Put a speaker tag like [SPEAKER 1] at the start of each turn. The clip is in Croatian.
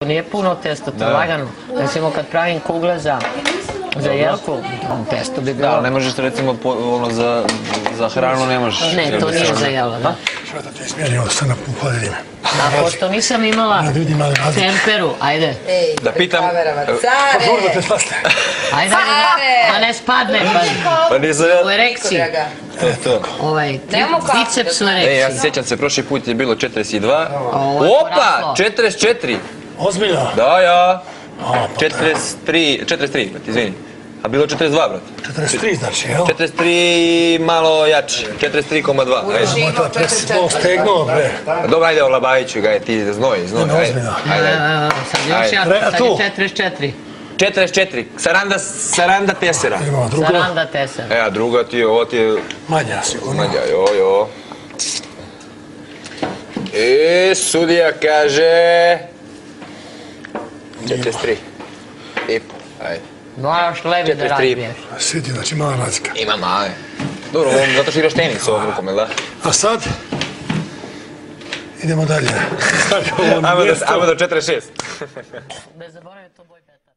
[SPEAKER 1] Nije puno testo, to je lagano. Recimo kad pravim kugle za jelku, testo bi bilo...
[SPEAKER 2] Da, ne možeš recimo za hranu ne možeš.
[SPEAKER 1] Ne, to nije za jelo, da.
[SPEAKER 3] Što da ti smjerio sad na pojedine?
[SPEAKER 1] A pošto nisam imala temperu, ajde.
[SPEAKER 2] Da pitam...
[SPEAKER 3] Pa dobro da te spaste.
[SPEAKER 1] Ajde, da ne spadne,
[SPEAKER 2] Pa nisam ja...
[SPEAKER 1] u erekciji.
[SPEAKER 2] To.
[SPEAKER 1] Biceps u erekciji.
[SPEAKER 2] Ja se sjećam se, prošli put je bilo 42. Opa, 44.
[SPEAKER 3] Ozbiljno?
[SPEAKER 2] Da, ja. 43, izvini. A bilo 42, brat.
[SPEAKER 3] 43 znači, jel?
[SPEAKER 2] 43 malo jači, 43,2.
[SPEAKER 3] Moj to preslo stegnuo, bre.
[SPEAKER 2] Dobro, ajde, Olabajiću ga je, ti znoj.
[SPEAKER 3] Ne, ozbiljno.
[SPEAKER 1] Sad još ja, sad je 44.
[SPEAKER 2] 44, Saranda Tesera.
[SPEAKER 3] Imamo drugo.
[SPEAKER 1] Saranda Tesera.
[SPEAKER 2] A druga ti je, ovo ti je...
[SPEAKER 3] Manja sigurno.
[SPEAKER 2] Manja, jo. I sudija kaže... 43. I po, ajde.
[SPEAKER 1] Moraš levi da razbiješ.
[SPEAKER 3] Sjeti, znači mala razlika.
[SPEAKER 2] Ima male. Dobro, zato što igraš tenis ovom rukom, jel da?
[SPEAKER 3] A sad? Idemo dalje.
[SPEAKER 2] Ajmo do 46.
[SPEAKER 1] Ne zaboravim to boj peta.